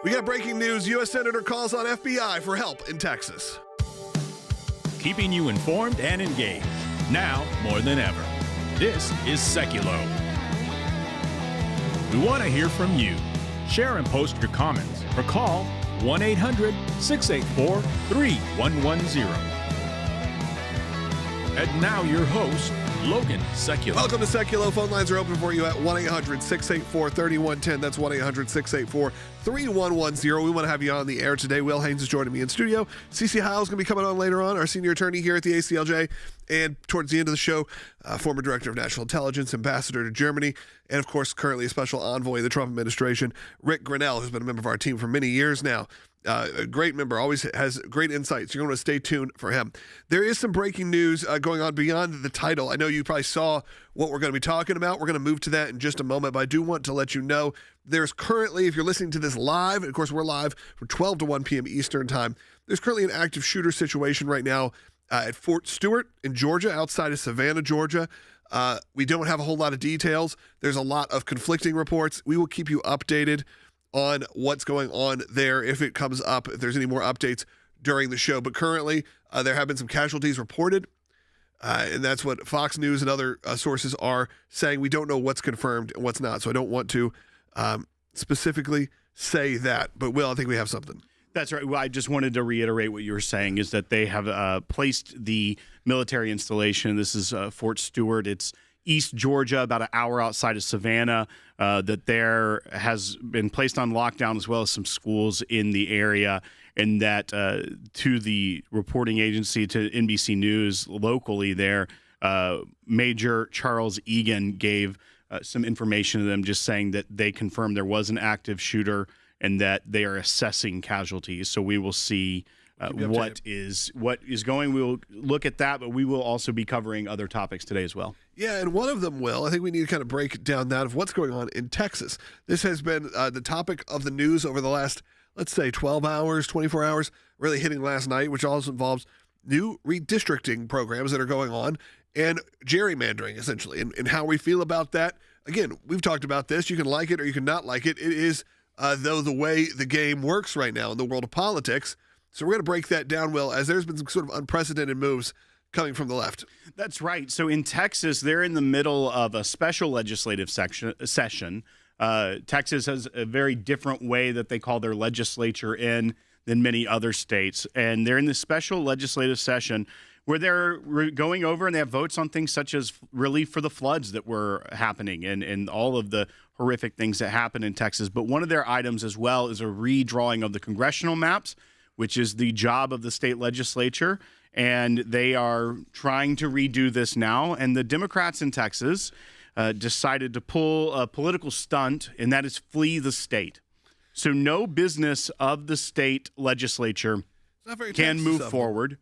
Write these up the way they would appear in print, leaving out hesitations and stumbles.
We got breaking news. U.S. Senator calls on FBI for help in Texas. Keeping you informed and engaged, now more than ever. This is Sekulow. We want to hear from you. Share and post your comments or call 1-800-684-3110. And now your host, Logan Sekulow. Welcome to Sekulow. Phone lines are open for you at 1-800-684-3110. That's 1-800-684-3110. We want to have you on the air today. Will Haynes is joining me in studio. Cece Heil's going to be coming on later on, our senior attorney here at the ACLJ. And towards the end of the show, former director of national intelligence, ambassador to Germany, and of course, currently a special envoy of the Trump administration, Rick Grinnell, who's been a member of our team for many years now. A great member, always has great insights. You're going to stay tuned for him. There is some breaking news going on beyond the title. I know you probably saw what we're going to be talking about. We're going to move to that in just a moment, but I do want to let you know there's currently, if you're listening to this live, and of course we're live from 12 to 1 p.m. Eastern time, there's currently an active shooter situation right now at Fort Stewart in Georgia, outside of Savannah, Georgia. We don't have a whole lot of details. There's a lot of conflicting reports. We will keep you updated on what's going on there if it comes up, if there's any more updates during the show. But currently, there have been some casualties reported, and that's what Fox News and other sources are saying. We don't know what's confirmed and what's not, so I don't want to specifically say that. But, Will, I think we have something. That's right. Well, I just wanted to reiterate what you were saying, is that they have placed the military installation. This is Fort Stewart. It's East Georgia, about an hour outside of Savannah, that there has been placed on lockdown, as well as some schools in the area. And that to the reporting agency, to NBC News locally there, Major Charles Egan gave some information to them, just saying that they confirmed there was an active shooter and that they are assessing casualties. So we will see what is going. We will look at that, but we will also be covering other topics today as well. Yeah, and one of them, Will, I think we need to kind of break down that of what's going on in Texas. This has been the topic of the news over the last, let's say, 12 hours, 24 hours, really hitting last night, which also involves new redistricting programs that are going on and gerrymandering, essentially, and how we feel about that. Again, we've talked about this. You can like it or you can not like it. It is, though, the way the game works right now in the world of politics. So we're going to break that down, Will, as there's been some sort of unprecedented moves coming from the left. That's right. So in Texas, they're in the middle of a special legislative session. Texas has a very different way that they call their legislature in than many other states. And they're in this special legislative session where they're going over and they have votes on things such as relief for the floods that were happening and all of the horrific things that happen in Texas. But one of their items as well is a redrawing of the congressional maps, which is the job of the state legislature. And they are trying to redo this now. And the Democrats in Texas decided to pull a political stunt, and that is flee the state. So no business of the state legislature can move forward.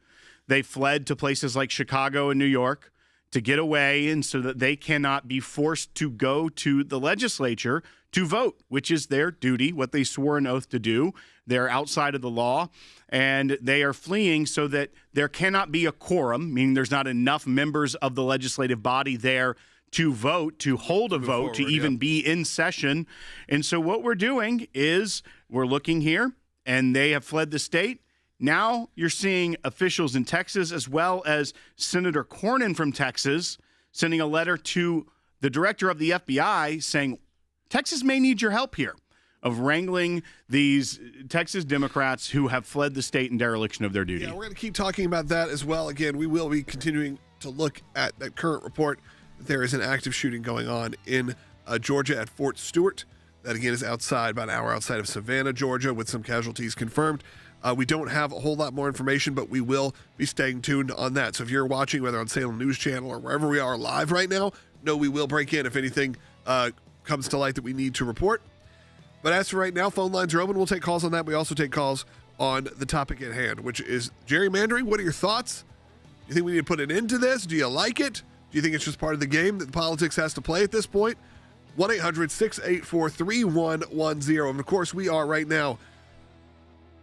They fled to places like Chicago and New York to get away, and so that they cannot be forced to go to the legislature to vote, which is their duty, what they swore an oath to do. They're outside of the law, and they are fleeing so that there cannot be a quorum, meaning there's not enough members of the legislative body there to vote, to hold a vote, to even be in session. And so what we're doing is we're looking here, and they have fled the state. Now you're seeing officials in Texas, as well as Senator Cornyn from Texas, sending a letter to the director of the FBI saying, Texas may need your help here, of wrangling these Texas Democrats who have fled the state in dereliction of their duty. Yeah, we're going to keep talking about that as well. Again, we will be continuing to look at that current report. There is an active shooting going on in Georgia at Fort Stewart. That, again, is outside, about an hour outside of Savannah, Georgia, with some casualties confirmed. We don't have a whole lot more information, but we will be staying tuned on that. So if you're watching, whether on Salem News Channel or wherever we are live right now, know we will break in if anything comes to light that we need to report. But as for right now, phone lines are open. We'll take calls on that. We also take calls on the topic at hand, which is gerrymandering. What are your thoughts? Do you think we need to put an end to this? Do you like it? Do you think it's just part of the game that politics has to play at this point? 1-800-684-3110. And, of course, we are right now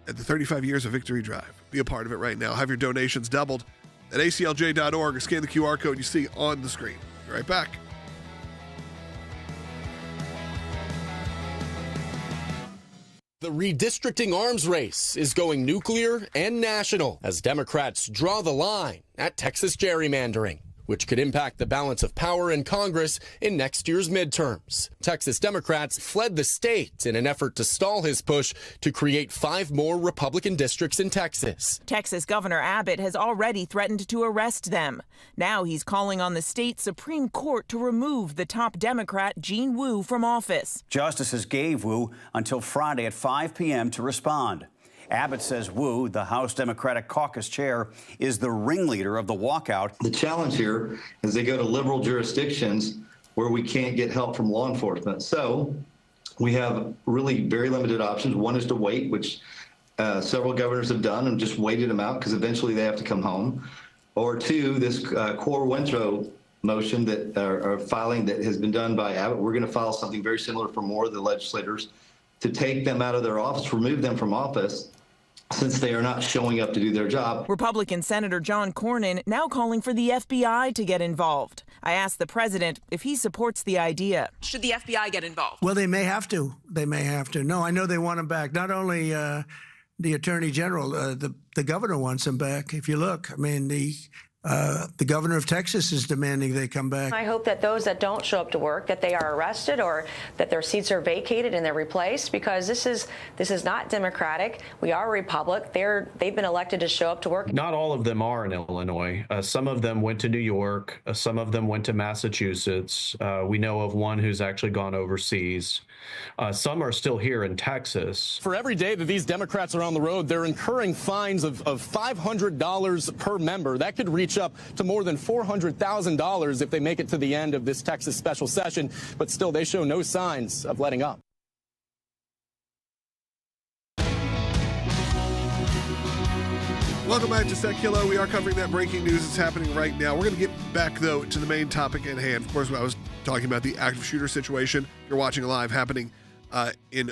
at the 35 Years of Victory Drive. Be a part of it right now. Have your donations doubled at aclj.org or scan the QR code you see on the screen. Be right back. The redistricting arms race is going nuclear and national as Democrats draw the line at Texas gerrymandering, which could impact the balance of power in Congress in next year's midterms. Texas Democrats fled the state in an effort to stall his push to create 5 more Republican districts in Texas. Texas Governor Abbott has already threatened to arrest them. Now he's calling on the state Supreme Court to remove the top Democrat, Gene Wu, from office. Justices gave Wu until Friday at 5 p.m. to respond. Abbott says Wu, the House Democratic Caucus chair, is the ringleader of the walkout. The challenge here is they go to liberal jurisdictions where we can't get help from law enforcement. So we have really very limited options. One is to wait, which several governors have done and just waited them out because eventually they have to come home. Or 2, this core Winthrop motion that are filing that has been done by Abbott. We're going to file something very similar for more of the legislators to take them out of their office, remove them from office, since they are not showing up to do their job. Republican Senator John Cornyn now calling for the FBI to get involved. I asked the president if he supports the idea. Should the FBI get involved? Well, they may have to. They may have to. No, I know they want him back. Not only the attorney general, the governor wants him back. If you look, I mean, the governor of Texas is demanding they come back. I hope that those that don't show up to work, that they are arrested or that their seats are vacated and they're replaced, because this is not democratic. We are a republic. They've been elected to show up to work. Not all of them are in Illinois. Some of them went to New York. Some of them went to Massachusetts. We know of one who's actually gone overseas. Some are still here in Texas. For every day that these Democrats are on the road, they're incurring fines of $500 per member. That could reach up to more than $400,000 if they make it to the end of this Texas special session. But still, they show no signs of letting up. Welcome back to Sekulow. We are covering that breaking news that's happening right now. We're going to get back, though, to the main topic at hand. Of course, I was talking about the active shooter situation. You're watching live happening in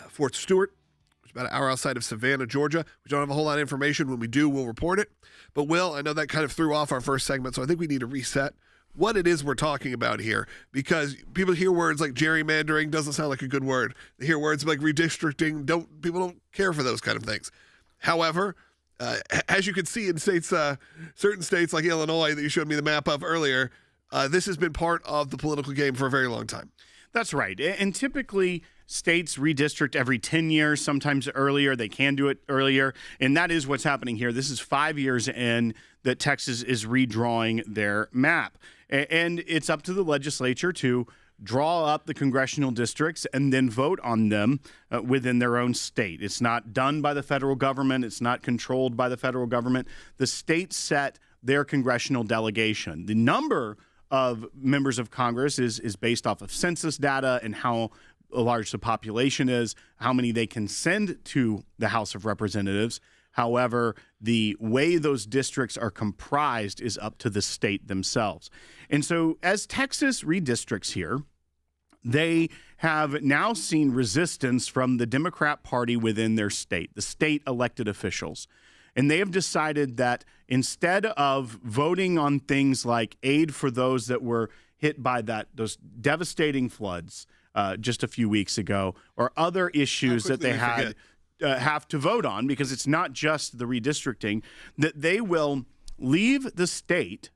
Fort Stewart, which is about an hour outside of Savannah, Georgia. We don't have a whole lot of information. When we do, we'll report it. But, Will, I know that kind of threw off our first segment, so I think we need to reset what it is we're talking about here, because people hear words like gerrymandering, doesn't sound like a good word. They hear words like redistricting, people don't care for those kind of things. However, as you can see in states, certain states like Illinois that you showed me the map of earlier, this has been part of the political game for a very long time. That's right. And typically, states redistrict every 10 years, sometimes earlier. They can do it earlier. And that is what's happening here. This is 5 years in that Texas is redrawing their map. And it's up to the legislature to draw up the congressional districts and then vote on them within their own state. It's not done by the federal government. It's not controlled by the federal government. The states set their congressional delegation. The number of members of Congress is based off of census data and how large the population is, how many they can send to the House of Representatives. However, the way those districts are comprised is up to the state themselves. And so as Texas redistricts here, they have now seen resistance from the Democrat Party within their state, the state elected officials. And they have decided that instead of voting on things like aid for those that were hit by those devastating floods just a few weeks ago, or other issues that they had have to vote on, because it's not just the redistricting, that they will leave the state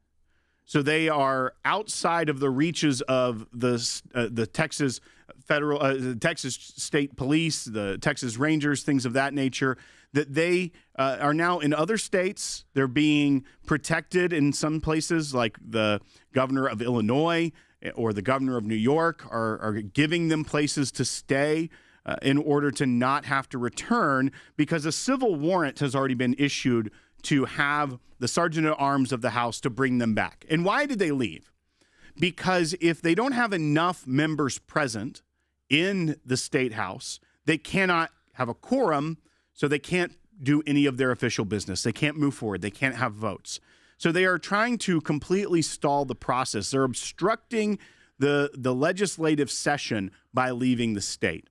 so they are outside of the reaches of the Texas federal, Texas State Police, the Texas Rangers, things of that nature, that they are now in other states. They're being protected in some places, like the governor of Illinois or the governor of New York are giving them places to stay in order to not have to return, because a civil warrant has already been issued to have the Sergeant at Arms of the House to bring them back. And why did they leave? Because if they don't have enough members present in the State House, they cannot have a quorum, so they can't do any of their official business. They can't move forward. They can't have votes. So they are trying to completely stall the process. They're obstructing the legislative session by leaving the state.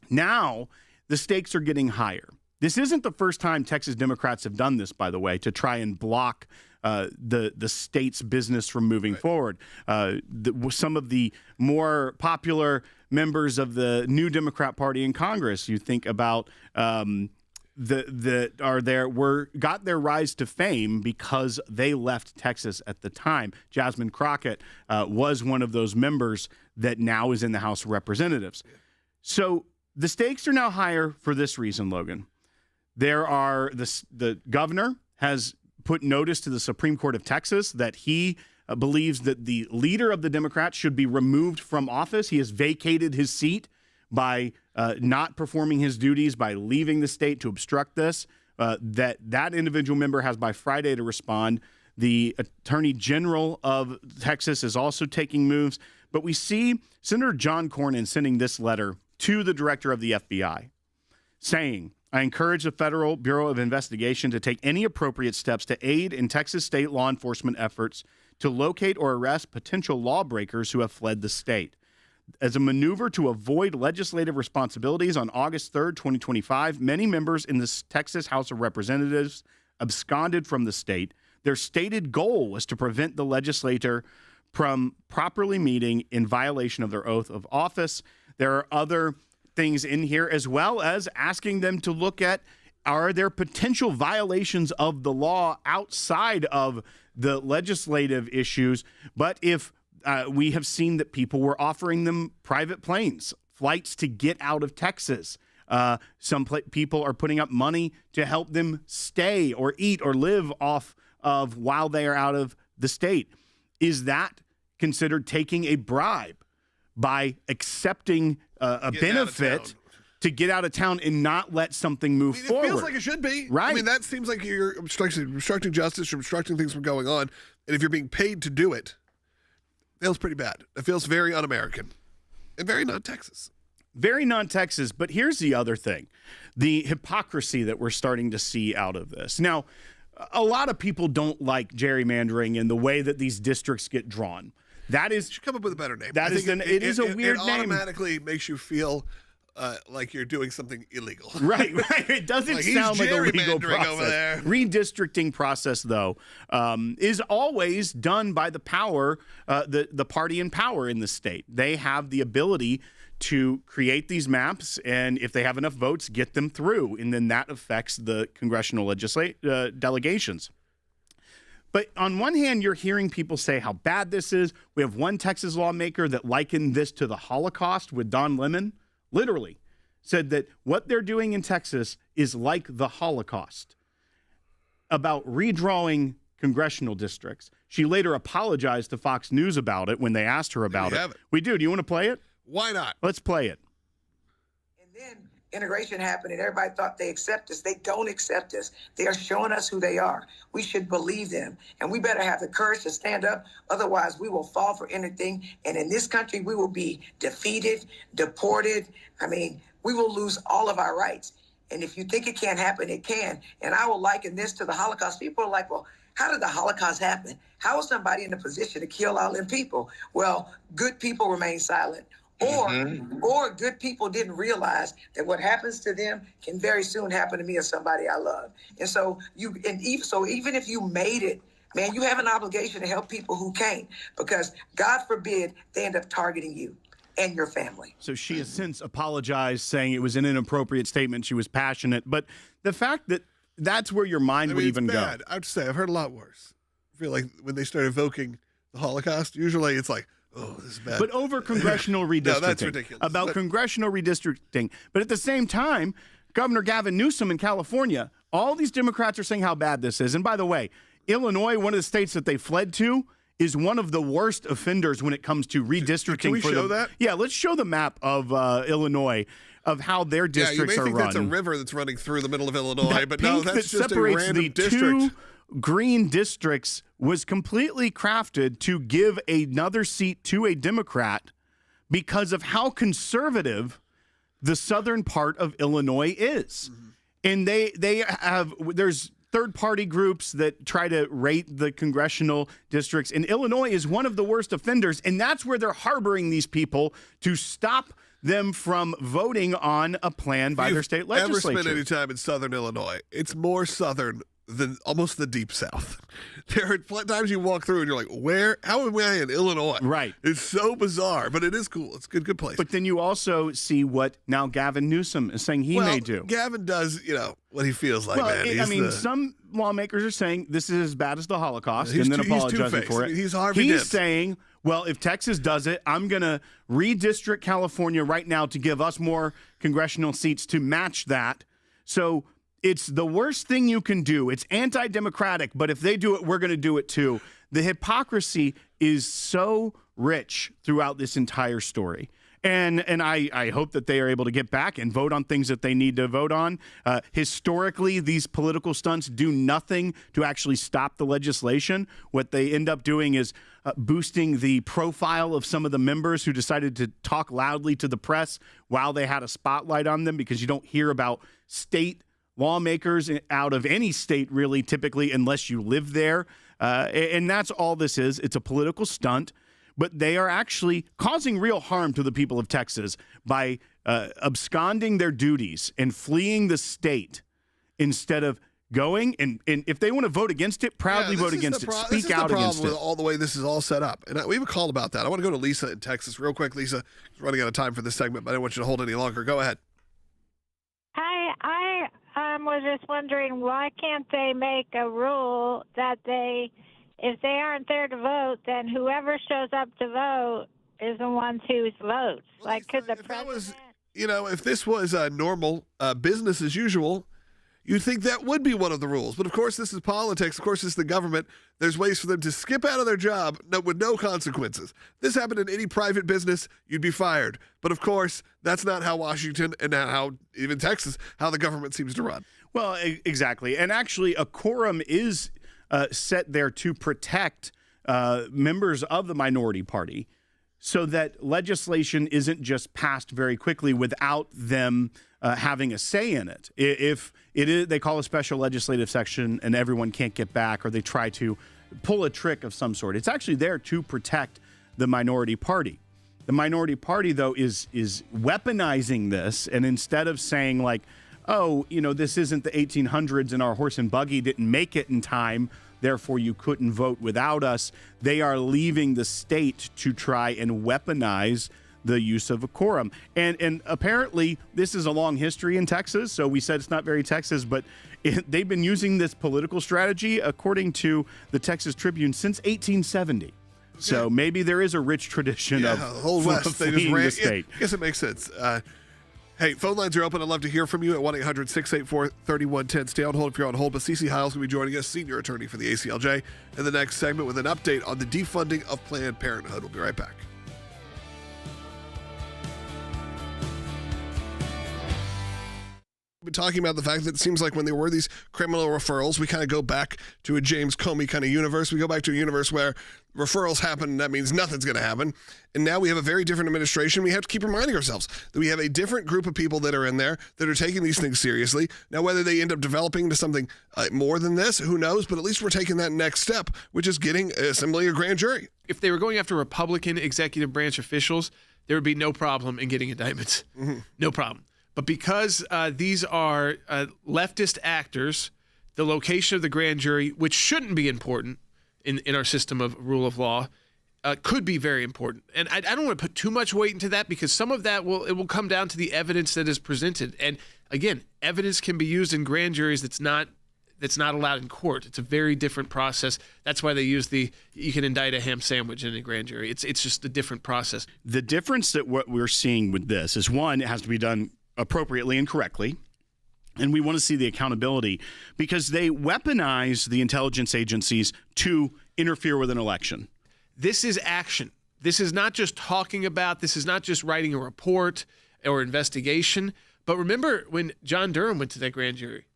Now, the stakes are getting higher. This isn't the first time Texas Democrats have done this, by the way, to try and block the state's business from moving forward. Some of the more popular members of the new Democrat Party in Congress. You think about got their rise to fame because they left Texas at the time. Jasmine Crockett was one of those members that now is in the House of Representatives. So the stakes are now higher for this reason, Logan. The governor has put notice to the Supreme Court of Texas that he believes that the leader of the Democrats should be removed from office. He has vacated his seat by not performing his duties, by leaving the state to obstruct this. That individual member has by Friday to respond. The Attorney General of Texas is also taking moves. But we see Senator John Cornyn sending this letter to the director of the FBI saying, I encourage the Federal Bureau of Investigation to take any appropriate steps to aid in Texas state law enforcement efforts to locate or arrest potential lawbreakers who have fled the state. As a maneuver to avoid legislative responsibilities on August 3rd, 2025, many members in the Texas House of Representatives absconded from the state. Their stated goal was to prevent the legislature from properly meeting in violation of their oath of office. There are other things in here, as well as asking them to look at, are there potential violations of the law outside of the legislative issues? But if we have seen that people were offering them private planes, flights to get out of Texas. Some people are putting up money to help them stay or eat or live off of while they are out of the state. Is that considered taking a bribe by accepting a benefit to get out of town and not let something move forward? It feels like it should be. Right. I mean, that seems like you're obstructing justice, you're obstructing things from going on. And if you're being paid to do it, it feels pretty bad. It feels very un-American and very non-Texas. Very non-Texas, but here's the other thing. The hypocrisy that we're starting to see out of this. Now, a lot of people don't like gerrymandering and the way that these districts get drawn. That is, you should come up with a better name. It is a weird name. It automatically makes you feel like you're doing something illegal. Right. It doesn't sound like a legal process. Over there. Redistricting process, though, is always done by the power, the party in power in the state. They have the ability to create these maps, and if they have enough votes, get them through, and then that affects the congressional delegations. But on one hand, you're hearing people say how bad this is. We have one Texas lawmaker that likened this to the Holocaust with Don Lemon. Literally said that what they're doing in Texas is like the Holocaust. About redrawing congressional districts. She later apologized to Fox News about it when they asked her about it. We do. Do you want to play it? Why not? Let's play it. And then integration happened and everybody thought they accept us. They don't accept us. They are showing us who they are. We should believe them. And we better have the courage to stand up. Otherwise, we will fall for anything. And in this country, we will be defeated, deported. I mean, we will lose all of our rights. And if you think it can't happen, it can. And I will liken this to the Holocaust. People are like, well, how did the Holocaust happen? How was somebody in a position to kill all them people? Well, good people remain silent. Or good people didn't realize that what happens to them can very soon happen to me or somebody I love. And so even if you made it, man, you have an obligation to help people who can't, because God forbid they end up targeting you and your family. So she has since apologized, saying it was an inappropriate statement. She was passionate. But the fact that that's where your mind would even go. I have to say, I've heard a lot worse. I feel like when they start evoking the Holocaust, usually it's like, oh, this is bad. But over congressional redistricting. No, that's ridiculous. About congressional redistricting. But at the same time, Governor Gavin Newsom in California, all these Democrats are saying how bad this is. And by the way, Illinois, one of the states that they fled to, is one of the worst offenders when it comes to redistricting. Can we show that? Yeah, let's show the map of Illinois, of how their districts are run. You may think that's a river that's running through the middle of Illinois, but no, that's just a separates random the district. Two green districts was completely crafted to give another seat to a Democrat because of how conservative the southern part of Illinois is. Mm-hmm. And there's third-party groups that try to rate the congressional districts, and Illinois is one of the worst offenders, and that's where they're harboring these people to stop them from voting on a plan by their state legislature. Ever spent any time in southern Illinois? It's more southern almost the deep South. There are times you walk through and you're like, where? How am I in Illinois? Right. It's so bizarre, but it is cool. It's a good place. But then you also see what now Gavin Newsom is saying he may do. Gavin does, what he feels like, man. Some lawmakers are saying this is as bad as the Holocaust and then apologizing for it. He's Harvey Dent. He's saying, well, if Texas does it, I'm going to redistrict California right now to give us more congressional seats to match that. So it's the worst thing you can do. It's anti-democratic, but if they do it, we're going to do it too. The hypocrisy is so rich throughout this entire story. And I hope that they are able to get back and vote on things that they need to vote on. Historically, these political stunts do nothing to actually stop the legislation. What they end up doing is boosting the profile of some of the members who decided to talk loudly to the press while they had a spotlight on them, because you don't hear about state lawmakers out of any state, really, typically, unless you live there. And that's all this is. It's a political stunt. But they are actually causing real harm to the people of Texas by absconding their duties and fleeing the state instead of going. And if they want to vote against it, proudly vote against it. Speak out against it. This is the problem with all the way this is all set up. And we have a call about that. I want to go to Lisa in Texas real quick. Lisa is running out of time for this segment, but I don't want you to hold any longer. Go ahead. Hi, I was just wondering, why can't they make a rule that if they aren't there to vote, then whoever shows up to vote is the one who votes? Like, could the president... if this was normal business as usual, you'd think that would be one of the rules. But, of course, this is politics. Of course, this is the government. There's ways for them to skip out of their job with no consequences. This happened in any private business, you'd be fired. But, of course, that's not how Washington and not how even Texas, how the government seems to run. Well, exactly. And actually, a quorum is set there to protect members of the minority party so that legislation isn't just passed very quickly without them having a say in it. If it is, they call a special legislative session and everyone can't get back, or they try to pull a trick of some sort. It's actually there to protect the minority party. The minority party, though, is weaponizing this, and instead of saying like, oh, this isn't the 1800s and our horse and buggy didn't make it in time, therefore you couldn't vote without us, they are leaving the state to try and weaponize the use of a quorum. And apparently this is a long history in Texas, so we said it's not very Texas, but they've been using this political strategy, according to the Texas Tribune, since 1870. Okay. So maybe there is a rich tradition of the whole West, they just the state. I guess it makes sense. Hey, phone lines are open. I'd love to hear from you at 1-800-684-3110. Stay on hold if you're on hold. But Cece Hiles will be joining us, senior attorney for the ACLJ, in the next segment with an update on the defunding of Planned Parenthood. We'll be right back. Been talking about the fact that it seems like when there were these criminal referrals, we kind of go back to a James Comey kind of universe. We go back to a universe where referrals happen, and that means nothing's going to happen. And now we have a very different administration. We have to keep reminding ourselves that we have a different group of people that are in there that are taking these things seriously. Now, whether they end up developing into something more than this, who knows? But at least we're taking that next step, which is assembling a grand jury. If they were going after Republican executive branch officials, there would be no problem in getting indictments. Mm-hmm. No problem. But because these are leftist actors, the location of the grand jury, which shouldn't be important in our system of rule of law, could be very important. And I don't want to put too much weight into that, because some of that will come down to the evidence that is presented. And again, evidence can be used in grand juries that's not allowed in court. It's a very different process. That's why they use you can indict a ham sandwich in a grand jury. It's just a different process. The difference that what we're seeing with this is, one, it has to be done appropriately and correctly. And we want to see the accountability, because they weaponize the intelligence agencies to interfere with an election. This is action. This is not just talking about, this is not just writing a report or investigation. But remember when John Durham went to that grand jury,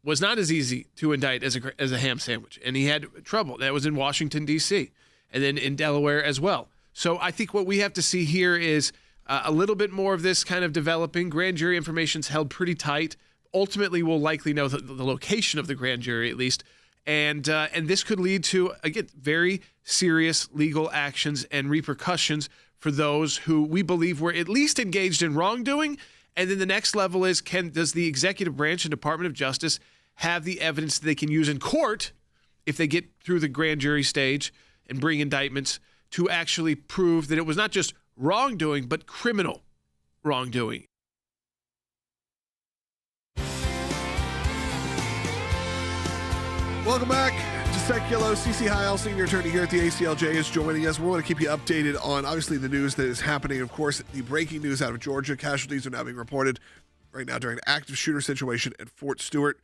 was not as easy to indict as a ham sandwich. And he had trouble. That was in Washington, D.C., and then in Delaware as well. So I think what we have to see here is a little bit more of this kind of developing. Grand jury information's held pretty tight. Ultimately, we'll likely know the location of the grand jury at least. And this could lead to, again, very serious legal actions and repercussions for those who we believe were at least engaged in wrongdoing. And then the next level is, does the executive branch and Department of Justice have the evidence that they can use in court if they get through the grand jury stage and bring indictments to actually prove that it was not just wrongdoing, but criminal wrongdoing. Welcome back to Sekulow. CC Heil, senior attorney here at the ACLJ, is joining us. We want to keep you updated on, obviously, the news that is happening. Of course, the breaking news out of Georgia. Casualties are now being reported right now during an active shooter situation at Fort Stewart.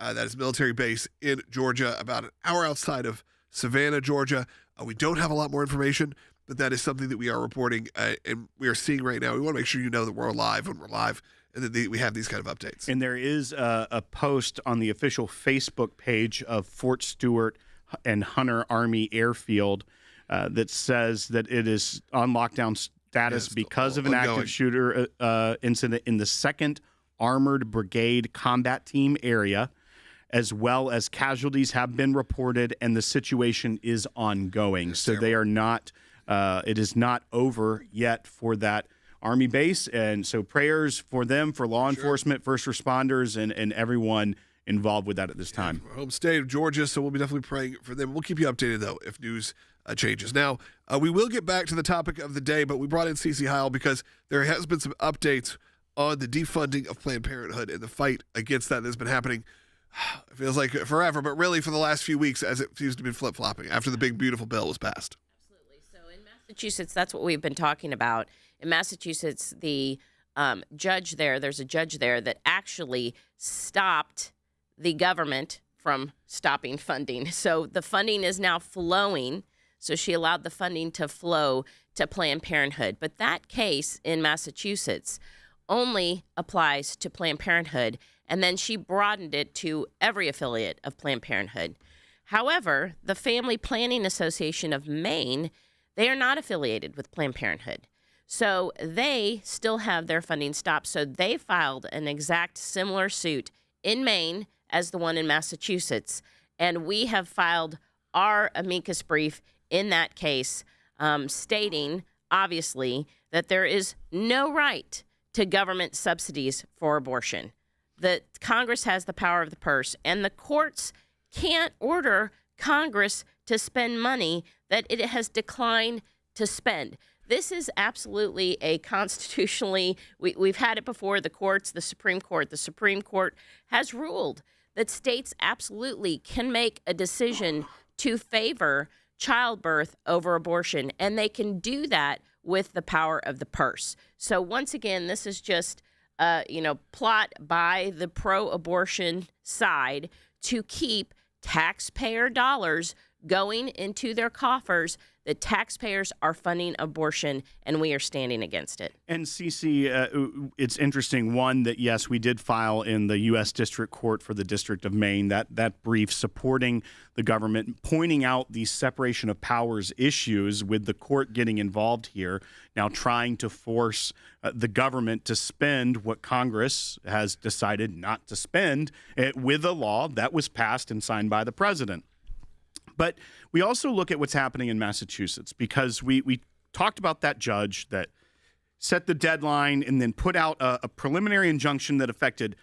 That is a military base in Georgia, about an hour outside of Savannah, Georgia. We don't have a lot more information, but that is something that we are reporting and we are seeing right now. We want to make sure you know that we're alive when we're live and that we have these kind of updates. And there is a post on the official Facebook page of Fort Stewart and Hunter Army Airfield that says that it is on lockdown status because of an active shooter incident in the 2nd Armored Brigade Combat Team area, as well as casualties have been reported, and the situation is ongoing. So they are not, it is not over yet for that Army base. And so prayers for them, for law enforcement, first responders, and everyone involved with that at this time. Home state of Georgia, so we'll be definitely praying for them. We'll keep you updated, though, if news changes. Now, we will get back to the topic of the day, but we brought in CC Heil because there has been some updates on the defunding of Planned Parenthood and the fight against that has been happening. It feels like forever, but really for the last few weeks, as it seems to be flip-flopping after the big, beautiful bill was passed. Absolutely. So in Massachusetts, that's what we've been talking about. In Massachusetts, the judge there, there's a judge there that actually stopped the government from stopping funding. So the funding is now flowing. So she allowed the funding to flow to Planned Parenthood. But that case in Massachusetts only applies to Planned Parenthood, and then she broadened it to every affiliate of Planned Parenthood. However, the Family Planning Association of Maine, they are not affiliated with Planned Parenthood. So they still have their funding stopped. So they filed an exact similar suit in Maine as the one in Massachusetts. And we have filed our amicus brief in that case, stating, obviously, that there is no right to government subsidies for abortion. That Congress has the power of the purse, and the courts can't order Congress to spend money that it has declined to spend. This is absolutely a constitutionally, we've had it before, the courts, the Supreme Court. The Supreme Court has ruled that states absolutely can make a decision to favor childbirth over abortion, and they can do that with the power of the purse. So once again, this is just plot by the pro-abortion side to keep taxpayer dollars going into their coffers. The taxpayers are funding abortion, and we are standing against it. And Cece, it's interesting, one, that yes, we did file in the U.S. District Court for the District of Maine that brief supporting the government, pointing out these separation of powers issues with the court getting involved here, now trying to force the government to spend what Congress has decided not to spend with a law that was passed and signed by the president. But we also look at what's happening in Massachusetts, because we talked about that judge that set the deadline and then put out a preliminary injunction that affected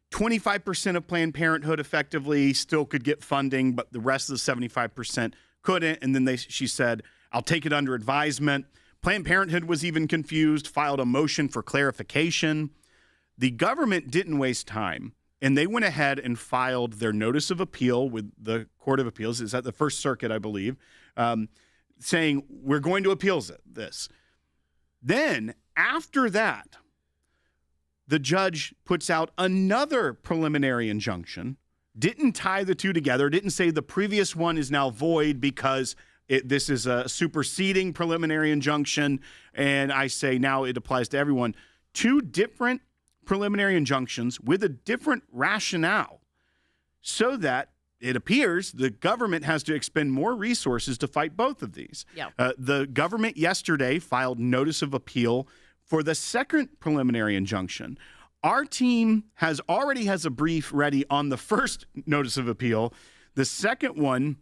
25% of Planned Parenthood effectively still could get funding, but the rest of the 75% couldn't. And then she said, I'll take it under advisement. Planned Parenthood was even confused, filed a motion for clarification. The government didn't waste time. And they went ahead and filed their notice of appeal with the Court of Appeals. It's at the First Circuit, I believe, saying we're going to appeal this. Then, after that, the judge puts out another preliminary injunction, didn't tie the two together, didn't say the previous one is now void because this is a superseding preliminary injunction, and I say now it applies to everyone. Two different preliminary injunctions with a different rationale, so that it appears the government has to expend more resources to fight both of these. Yeah. The government yesterday filed notice of appeal for the second preliminary injunction. Our team already has a brief ready on the first notice of appeal. The second one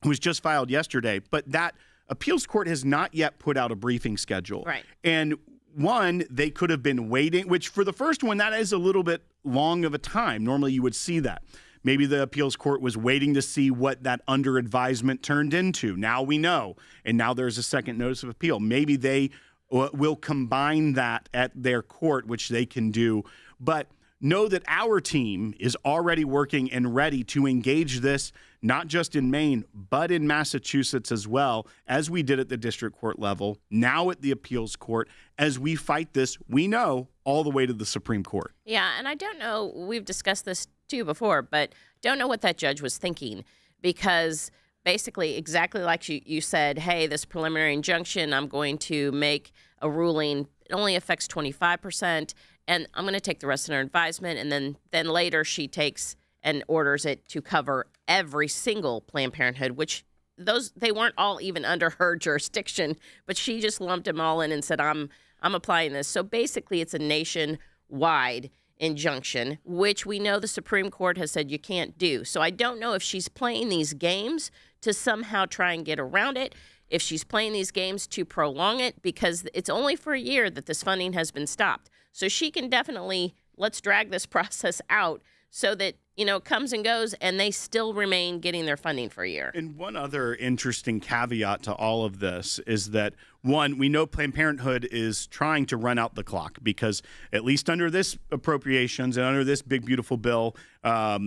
was just filed yesterday, but that appeals court has not yet put out a briefing schedule. Right. And one, they could have been waiting, which for the first one, that is a little bit long of a time. Normally you would see that. Maybe the appeals court was waiting to see what that under advisement turned into. Now we know, and now there's a second notice of appeal. Maybe they will combine that at their court, which they can do. But know that our team is already working and ready to engage this, not just in Maine, but in Massachusetts as well, as we did at the district court level, now at the appeals court, as we fight this, we know, all the way to the Supreme Court. Yeah, and I don't know, we've discussed this too before, but don't know what that judge was thinking, because basically exactly like you said, hey, this preliminary injunction, I'm going to make a ruling, it only affects 25%, and I'm going to take the rest under advisement, and then later she takes and orders it to cover every single Planned Parenthood, which they weren't all even under her jurisdiction, but she just lumped them all in and said, I'm applying this. So basically it's a nationwide injunction, which we know the Supreme Court has said you can't do. So I don't know if she's playing these games to somehow try and get around it, if she's playing these games to prolong it, because it's only for a year that this funding has been stopped. So she can definitely, let's drag this process out so that, it comes and goes and they still remain getting their funding for a year. And one other interesting caveat to all of this is that, one, we know Planned Parenthood is trying to run out the clock because at least under this appropriations and under this big, beautiful bill,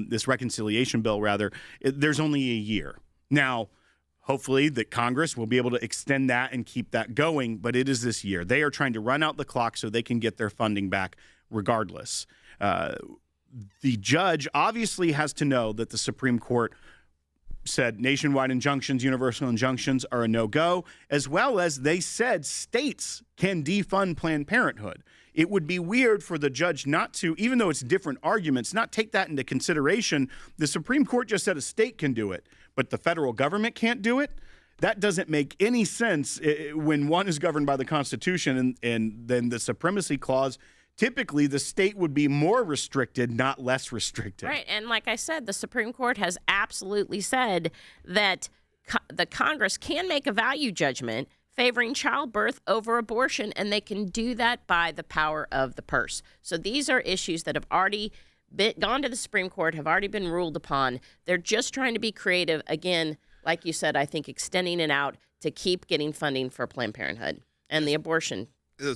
this reconciliation bill, rather, there's only a year. Now, hopefully that Congress will be able to extend that and keep that going, but it is this year. They are trying to run out the clock so they can get their funding back regardless. The judge obviously has to know that the Supreme Court said nationwide injunctions, universal injunctions are a no-go, as well as they said states can defund Planned Parenthood. It would be weird for the judge not to, even though it's different arguments, not take that into consideration. The Supreme Court just said a state can do it, but the federal government can't do it. That doesn't make any sense when one is governed by the Constitution and then the Supremacy Clause. Typically, the state would be more restricted, not less restricted. Right, and like I said, the Supreme Court has absolutely said that the Congress can make a value judgment favoring childbirth over abortion, and they can do that by the power of the purse. So these are issues that have already gone to the Supreme Court, have already been ruled upon. They're just trying to be creative. Again, like you said, I think extending it out to keep getting funding for Planned Parenthood and the abortion.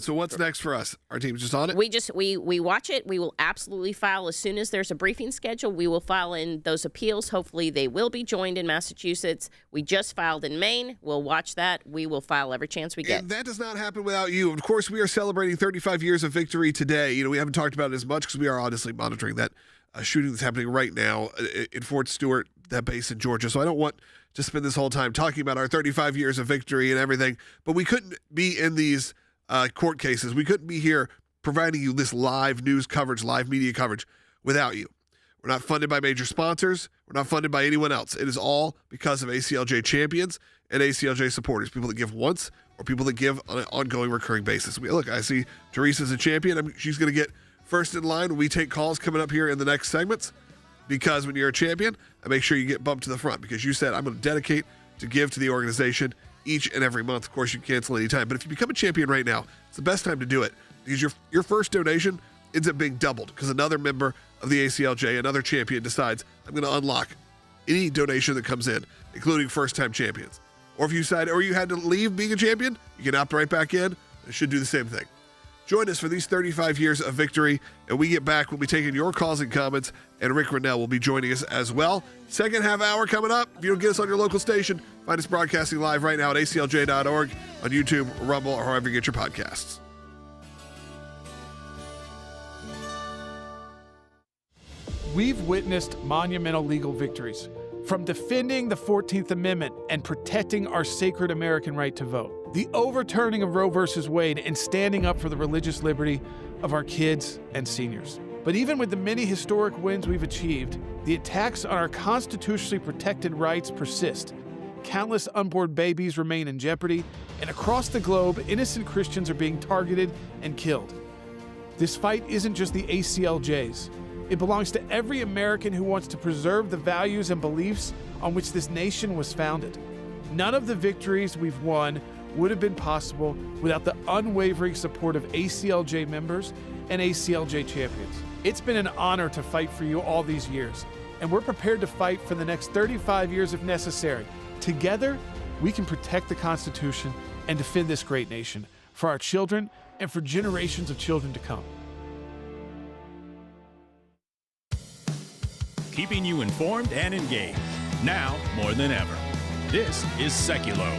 So what's next for us? Our team's just on it? We watch it. We will absolutely file as soon as there's a briefing schedule. We will file in those appeals. Hopefully they will be joined in Massachusetts. We just filed in Maine. We'll watch that. We will file every chance we get. And that does not happen without you. Of course, we are celebrating 35 years of victory today. We haven't talked about it as much because we are honestly monitoring that shooting that's happening right now in Fort Stewart, that base in Georgia. So I don't want to spend this whole time talking about our 35 years of victory and everything, but we couldn't be in these court cases. We couldn't be here providing you this live news coverage, live media coverage without you. We're not funded by major sponsors. We're not funded by anyone else. It is all because of ACLJ champions and ACLJ supporters, people that give once or people that give on an ongoing recurring basis. Look, I see Teresa's a champion. She's going to get first in line when we take calls coming up here in the next segments, because when you're a champion, I make sure you get bumped to the front because you said, I'm going to dedicate to give to the organization each and every month. Of course, you can cancel anytime. But if you become a champion right now, it's the best time to do it because your first donation ends up being doubled because another member of the ACLJ, another champion, decides, I'm going to unlock any donation that comes in, including first-time champions. Or if you decide, or you had to leave being a champion, you can opt right back in. It should do the same thing. Join us for these 35 years of victory, and we get back. We'll be taking your calls and comments, and Rick Rennell will be joining us as well. Second half hour coming up. If you don't get us on your local station, find us broadcasting live right now at aclj.org, on YouTube, Rumble, or however you get your podcasts. We've witnessed monumental legal victories, from defending the 14th Amendment and protecting our sacred American right to vote, the overturning of Roe v. Wade, and standing up for the religious liberty of our kids and seniors. But even with the many historic wins we've achieved, the attacks on our constitutionally protected rights persist. Countless unborn babies remain in jeopardy, and across the globe, innocent Christians are being targeted and killed. This fight isn't just the ACLJ's. It belongs to every American who wants to preserve the values and beliefs on which this nation was founded. None of the victories we've won would have been possible without the unwavering support of ACLJ members and ACLJ champions. It's been an honor to fight for you all these years, and we're prepared to fight for the next 35 years if necessary. Together, we can protect the Constitution and defend this great nation for our children and for generations of children to come. Keeping you informed and engaged, now more than ever. This is Sekulow.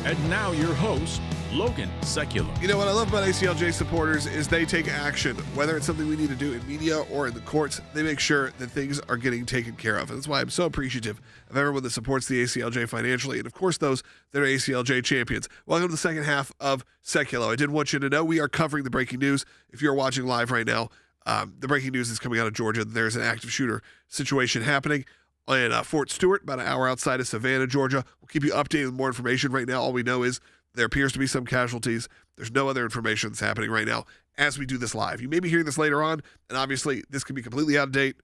And now your host, Logan Sekulow. You know what I love about ACLJ supporters is they take action. Whether it's something we need to do in media or in the courts, they make sure that things are getting taken care of. And that's why I'm so appreciative of everyone that supports the ACLJ financially, and of course those that are ACLJ champions. Welcome to the second half of Sekulow. I did want you to know we are covering the breaking news. If you're watching live right now, the breaking news is coming out of Georgia. There's an active shooter situation happening in Fort Stewart, about an hour outside of Savannah, Georgia. We'll keep you updated with more information. Right now, all we know is there appears to be some casualties. There's no other information that's happening right now as we do this live. You may be hearing this later on, and obviously this could be completely out of date.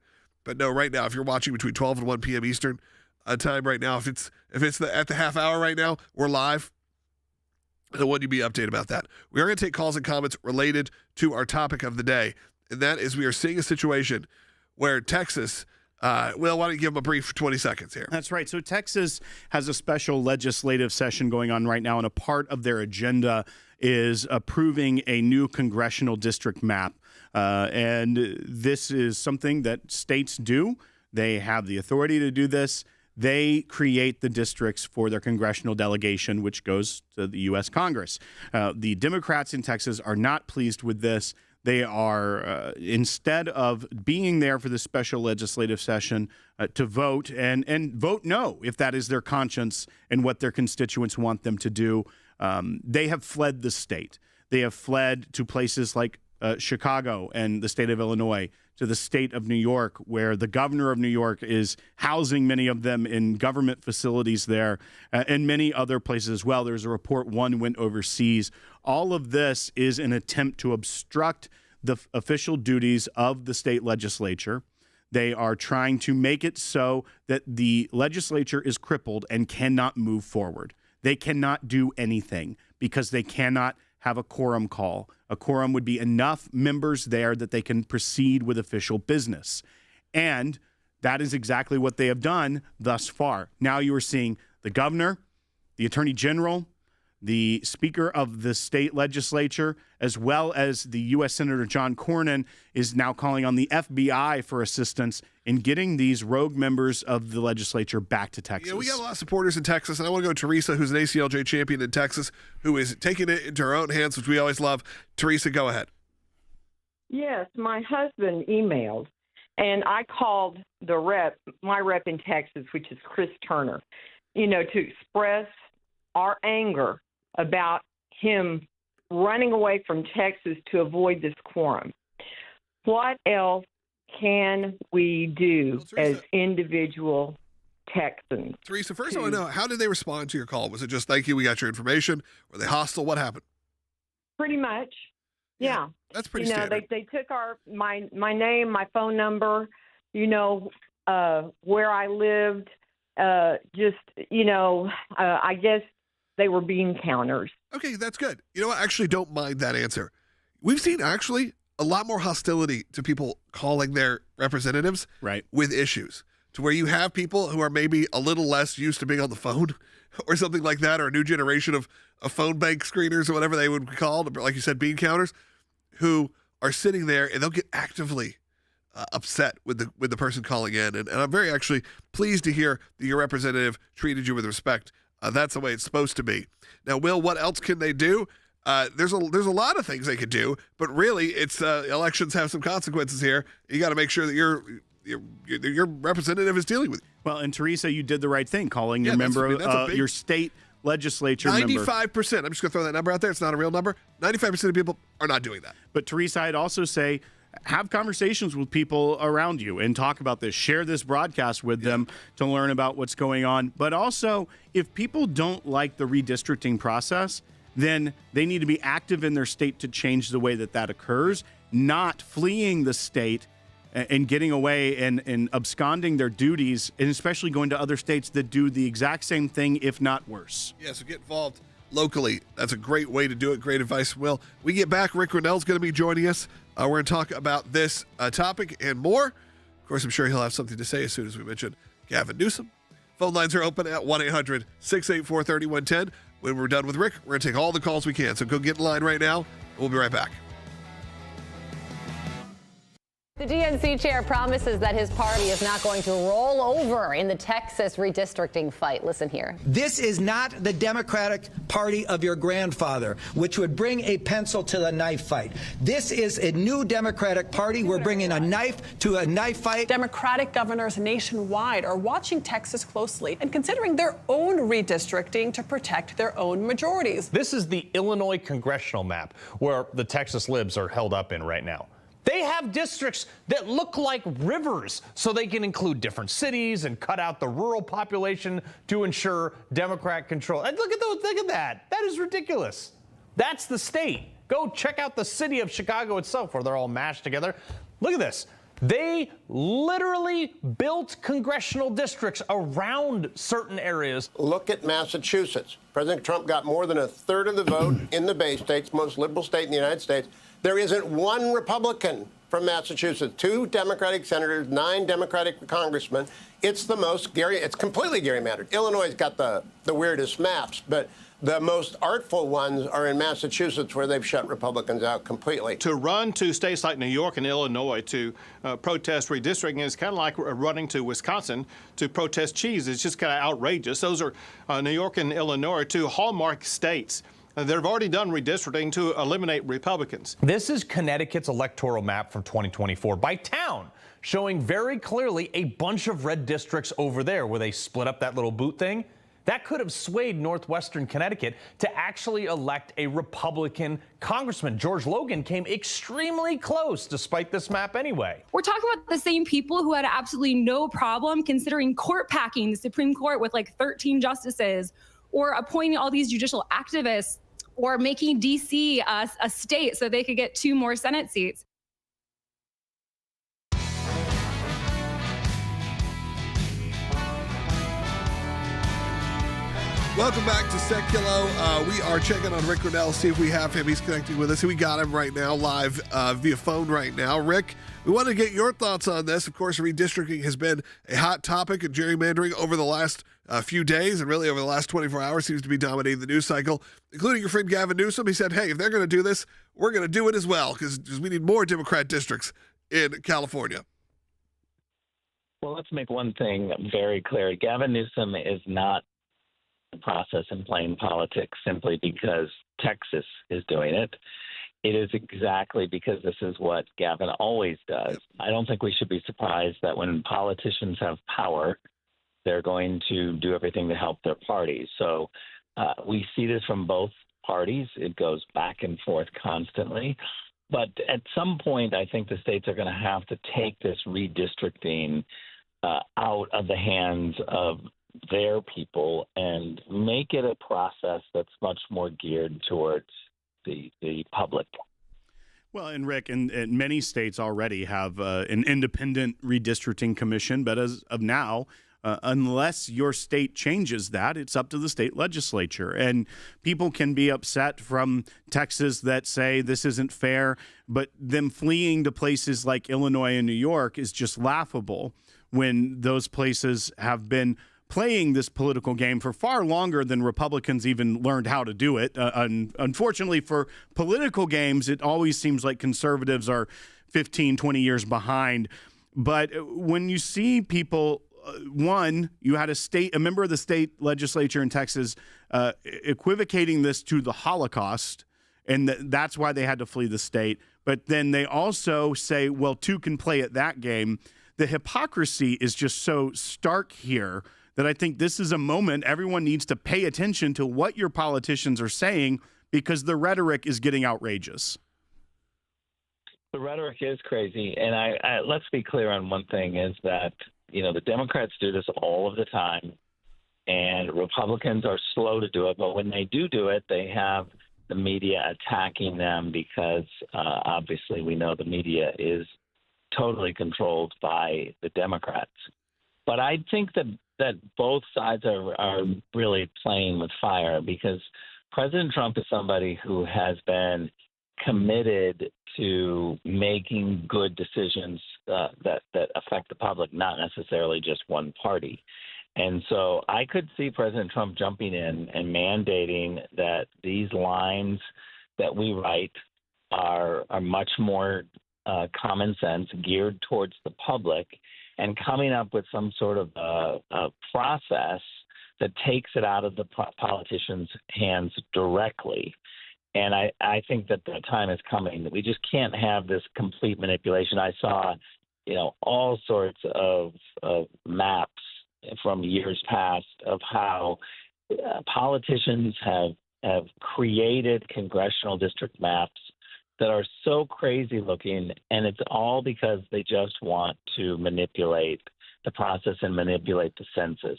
But no, right now, if you're watching between 12 and 1 p.m. Eastern time right now, if it's at the half hour right now, we're live. I want you to be updated about that. We are going to take calls and comments related to our topic of the day, and that is we are seeing a situation where Texas Will, why don't you give them a brief 20 seconds here? That's right. So Texas has a special legislative session going on right now, and a part of their agenda is approving a new congressional district map. And this is something that states do. They have the authority to do this. They create the districts for their congressional delegation, which goes to the U.S. Congress. The Democrats in Texas are not pleased with this. They are, instead of being there for the special legislative session to vote and vote no, if that is their conscience and what their constituents want them to do, they have fled the state. They have fled to places like Chicago and the state of Illinois, to the state of New York, where the governor of New York is housing many of them in government facilities there, and many other places as well. There's a report one went overseas. All of this is an attempt to obstruct the official duties of the state legislature. They are trying to make it so that the legislature is crippled and cannot move forward. They cannot do anything because they cannot have a quorum call. A quorum would be enough members there that they can proceed with official business. And that is exactly what they have done thus far. Now you are seeing the governor, the attorney general, the speaker of the state legislature, as well as the U.S. Senator John Cornyn is now calling on the FBI for assistance in getting these rogue members of the legislature back to Texas. Yeah, we got a lot of supporters in Texas, and I want to go to Teresa, who's an ACLJ champion in Texas, who is taking it into her own hands, which we always love. Teresa, go ahead. Yes, my husband emailed, and I called my rep in Texas, which is Chris Turner, to express our anger about him running away from Texas to avoid this quorum. What else can we do as individual Texans? Teresa, first I want to know, how did they respond to your call? Was it just, thank you, we got your information? Were they hostile? What happened? Pretty much, yeah. That's pretty standard. They took my name, my phone number, where I lived, I guess they were bean counters. Okay, that's good. You know what? I actually don't mind that answer. We've seen actually a lot more hostility to people calling their representatives with issues, to where you have people who are maybe a little less used to being on the phone or something like that, or a new generation of phone bank screeners or whatever they would be called, like you said, bean counters, who are sitting there and they'll get actively upset with the person calling in. And I'm very actually pleased to hear that your representative treated you with respect. That's the way it's supposed to be. Now, Will, what else can they do? There's a lot of things they could do, but really, it's elections have some consequences here. You got to make sure that your representative is dealing with you. Well, and Teresa, you did the right thing, calling your member, your state legislature 95%. member. 95%. I'm just going to throw that number out there. It's not a real number. 95% of people are not doing that. But Teresa, I'd also say, have conversations with people around you and talk about this. Share this broadcast with them to learn about what's going on. But also, if people don't like the redistricting process, then they need to be active in their state to change the way that occurs, not fleeing the state and getting away and absconding their duties, and especially going to other states that do the exact same thing, if not worse. Yeah, so get involved locally. That's a great way to do it. Great advice, Will. We get back. Rick Rennell's going to be joining us. We're going to talk about this topic and more. Of course, I'm sure he'll have something to say as soon as we mention Gavin Newsom. Phone lines are open at 1-800-684-3110. When we're done with Rick, we're going to take all the calls we can. So go get in line right now. We'll be right back. The DNC chair promises that his party is not going to roll over in the Texas redistricting fight. Listen here. This is not the Democratic Party of your grandfather, which would bring a pencil to the knife fight. This is a new Democratic Party. We're bringing a knife to a knife fight. Democratic governors nationwide are watching Texas closely and considering their own redistricting to protect their own majorities. This is the Illinois congressional map where the Texas libs are held up in right now. They have districts that look like rivers so they can include different cities and cut out the rural population to ensure Democrat control. And look at those, look at that. That is ridiculous. That's the state. Go check out the city of Chicago itself where they're all mashed together. Look at this. They literally built congressional districts around certain areas. Look at Massachusetts. President Trump got more than a third of the vote in the Bay States, most liberal state in the United States. There isn't one Republican from Massachusetts, 2 Democratic senators, 9 Democratic congressmen. It's the most it's completely gerrymandered. Illinois has got the weirdest maps, but the most artful ones are in Massachusetts, where they've shut Republicans out completely. To run to states like New York and Illinois to protest redistricting is kind of like running to Wisconsin to protest cheese. It's just kind of outrageous. Those are New York and Illinois, 2 hallmark states. They've already done redistricting to eliminate Republicans. This is Connecticut's electoral map from 2024 by town, showing very clearly a bunch of red districts over there where they split up that little boot thing. That could have swayed northwestern Connecticut to actually elect a Republican congressman. George Logan came extremely close despite this map anyway. We're talking about the same people who had absolutely no problem considering court packing the Supreme Court with like 13 justices, or appointing all these judicial activists, or making D.C. a state so they could get 2 more Senate seats. Welcome back to Sekulow. We are checking on Rick Grinnell, see if we have him. He's connecting with us. We got him right now, live via phone right now. Rick, we want to get your thoughts on this. Of course, redistricting has been a hot topic, and gerrymandering over the last few days, and really over the last 24 hours seems to be dominating the news cycle, including your friend Gavin Newsom. He said, hey, if they're going to do this, we're going to do it as well, because we need more Democrat districts in California. Well, let's make one thing very clear. Gavin Newsom is not the process in playing politics simply because Texas is doing it. It is exactly because this is what Gavin always does. I don't think we should be surprised that when politicians have power, they're going to do everything to help their parties. So we see this from both parties. It goes back and forth constantly. But at some point, I think the states are going to have to take this redistricting out of the hands of their people and make it a process that's much more geared towards the public. Well, and Rick, and many states already have an independent redistricting commission, but as of now, unless your state changes that, it's up to the state legislature. And people can be upset from Texas that say this isn't fair, but them fleeing to places like Illinois and New York is just laughable when those places have been playing this political game for far longer than Republicans even learned how to do it. Unfortunately, for political games, it always seems like conservatives are 15, 20 years behind. But when you see people, one, you had a member of the state legislature in Texas equivocating this to the Holocaust, and that's why they had to flee the state. But then they also say, well, 2 can play at that game. The hypocrisy is just so stark here that I think this is a moment everyone needs to pay attention to what your politicians are saying, because the rhetoric is getting outrageous. The rhetoric is crazy. And I let's be clear on one thing, is that, the Democrats do this all of the time, and Republicans are slow to do it. But when they do it, they have the media attacking them because obviously we know the media is totally controlled by the Democrats. But I think that both sides are really playing with fire, because President Trump is somebody who has been committed to making good decisions that affect the public, not necessarily just one party. And so I could see President Trump jumping in and mandating that these lines that we write are much more common sense, geared towards the public, and coming up with some sort of a process that takes it out of the politicians' hands directly. And I think that the time is coming. We just can't have this complete manipulation. I saw, all sorts of maps from years past of how politicians have created congressional district maps that are so crazy looking, and it's all because they just want to manipulate the process and manipulate the census.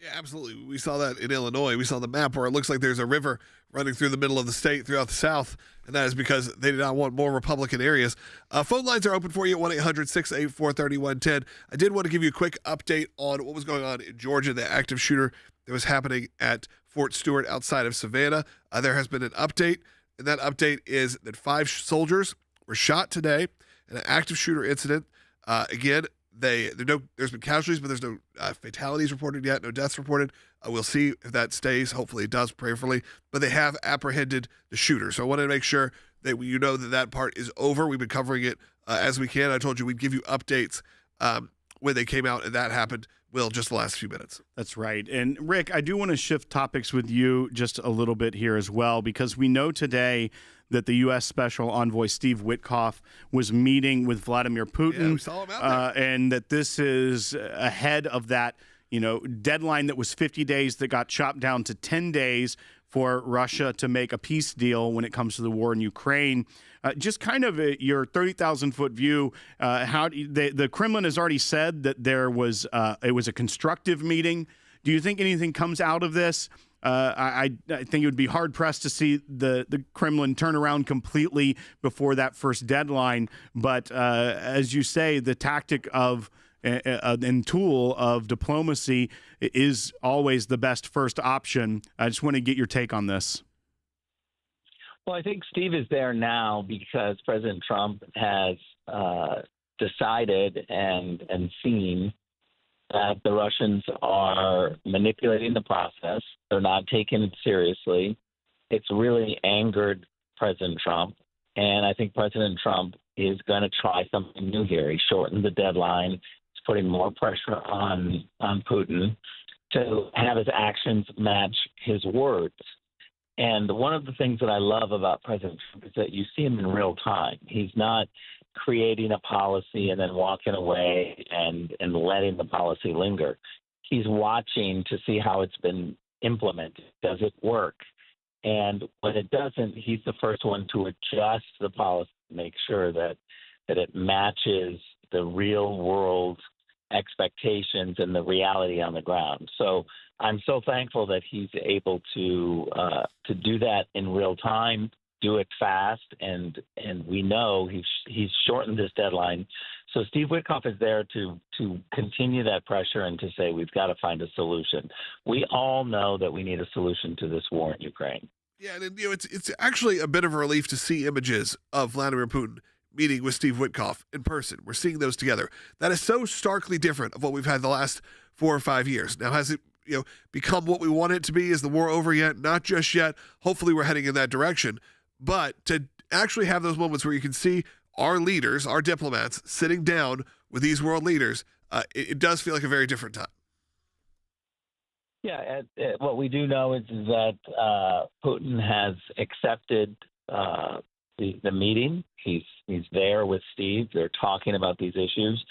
Yeah, absolutely. We saw that in Illinois. We saw the map where it looks like there's a river running through the middle of the state throughout the South, and that is because they did not want more Republican areas. Phone lines are open for you at 1-800-684-3110. I did want to give you a quick update on what was going on in Georgia, the active shooter that was happening at Fort Stewart outside of Savannah. There has been an update, and that update is that 5 soldiers were shot today in an active shooter incident. Again, there's been casualties, but there's no fatalities reported yet, no deaths reported. We'll see if that stays. Hopefully it does, prayerfully. But they have apprehended the shooter. So I wanted to make sure that you know that part is over. We've been covering it as we can. I told you we'd give you updates when they came out, and that happened, Will, just the last few minutes. That's right. And Rick, I do want to shift topics with you just a little bit here as well, because we know today that the U.S. Special Envoy Steve Witkoff was meeting with Vladimir Putin. Yeah, we saw him out there. And that this is ahead of that, deadline that was 50 days that got chopped down to 10 days for Russia to make a peace deal when it comes to the war in Ukraine. Just kind of your 30,000-foot view, how the Kremlin has already said that it was a constructive meeting. Do you think anything comes out of this? I think it would be hard-pressed to see the Kremlin turn around completely before that first deadline. But as you say, the tactic of and tool of diplomacy is always the best first option. I just want to get your take on this. Well, I think Steve is there now because President Trump has decided and seen that the Russians are manipulating the process. They're not taking it seriously. It's really angered President Trump. And I think President Trump is going to try something new here. He shortened the deadline. He's putting more pressure on Putin to have his actions match his words. And one of the things that I love about President Trump is that you see him in real time. He's not creating a policy and then walking away and letting the policy linger. He's watching to see how it's been implemented. Does it work? And when it doesn't, he's the first one to adjust the policy to make sure that it matches the real world expectations and the reality on the ground. So I'm so thankful that he's able to do that in real time, do it fast, and we know he's shortened this deadline. So Steve Witkoff is there to continue that pressure and to say we've got to find a solution. We all know that we need a solution to this war in Ukraine. Yeah, and it's actually a bit of a relief to see images of Vladimir Putin meeting with Steve Witkoff in person. We're seeing those together. That is so starkly different of what we've had the last 4 or 5 years. Now, has it become what we want it to be? Is the war over yet? Not just yet. Hopefully we're heading in that direction. But to actually have those moments where you can see our leaders, our diplomats, sitting down with these world leaders, it does feel like a very different time. Yeah, what we do know is that Putin has accepted the meeting. He's there with Steve. They're talking about these issues.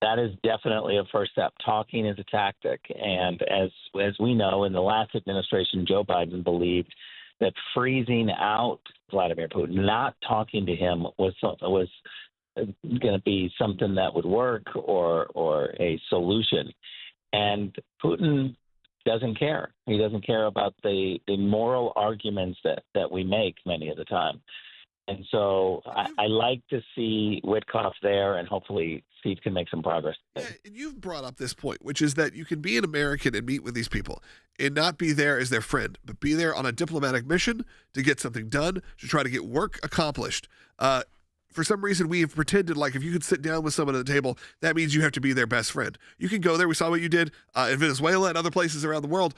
That is definitely a first step. Talking is a tactic. And as we know, in the last administration, Joe Biden believed that freezing out Vladimir Putin, not talking to him, was going to be something that would work or a solution. And Putin doesn't care. He doesn't care about the moral arguments that we make many of the time. And so I like to see Witkoff there, and hopefully Steve can make some progress. Yeah, and you've brought up this point, which is that you can be an American and meet with these people and not be there as their friend, but be there on a diplomatic mission to get something done, to try to get work accomplished. For some reason, we have pretended like if you could sit down with someone at the table, that means you have to be their best friend. You can go there. We saw what you did in Venezuela and other places around the world.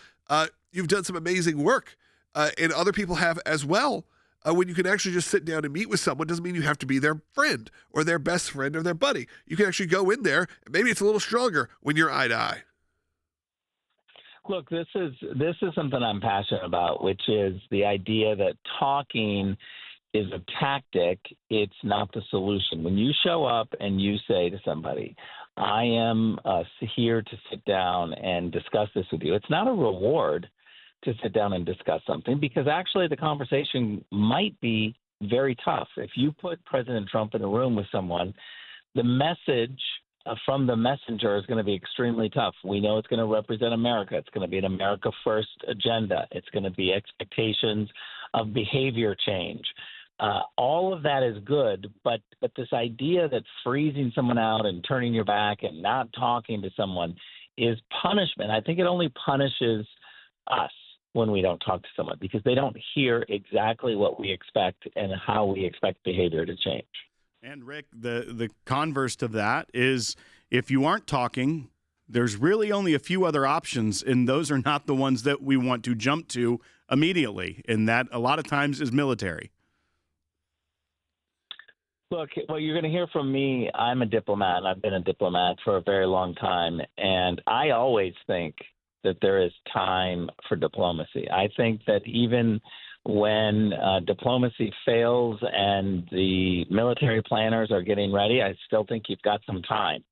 You've done some amazing work, and other people have as well. When you can actually just sit down and meet with someone doesn't mean you have to be their friend or their best friend or their buddy. You can actually go in there, and maybe it's a little stronger when you're eye to eye. Look, this is something I'm passionate about, which is the idea that talking is a tactic. It's not the solution. When you show up and you say to somebody, I am here to sit down and discuss this with you, it's not a reward to sit down and discuss something, because actually the conversation might be very tough. If you put President Trump in a room with someone, the message from the messenger is going to be extremely tough. We know it's going to represent America. It's going to be an America First agenda. It's going to be expectations of behavior change. All of that is good, but this idea that freezing someone out and turning your back and not talking to someone is punishment. I think it only punishes us when we don't talk to someone, because they don't hear exactly what we expect and how we expect behavior to change. And Rick, the converse to that is if you aren't talking, there's really only a few other options, and those are not the ones that we want to jump to immediately, and that a lot of times is military. Look, what you're going to hear from me, I'm a diplomat. I've been a diplomat for a very long time, and I always think that there is time for diplomacy. I think that even when diplomacy fails and the military planners are getting ready, I still think you've got some time.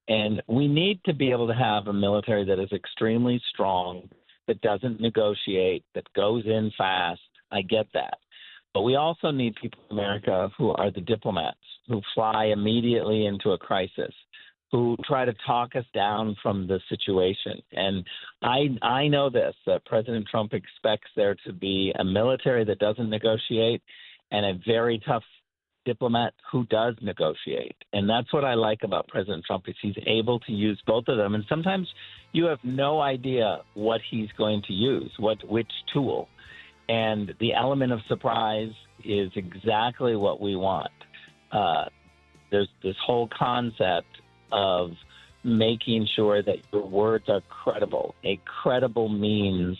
And we need to be able to have a military that is extremely strong, that doesn't negotiate, that goes in fast. I get that. But we also need people in America who are the diplomats, who fly immediately into a crisis, who try to talk us down from the situation. And I know this, that President Trump expects there to be a military that doesn't negotiate and a very tough diplomat who does negotiate. And that's what I like about President Trump, is he's able to use both of them. And sometimes you have no idea what he's going to use, which tool. And the element of surprise is exactly what we want. There's this whole concept of making sure that your words are credible. A credible means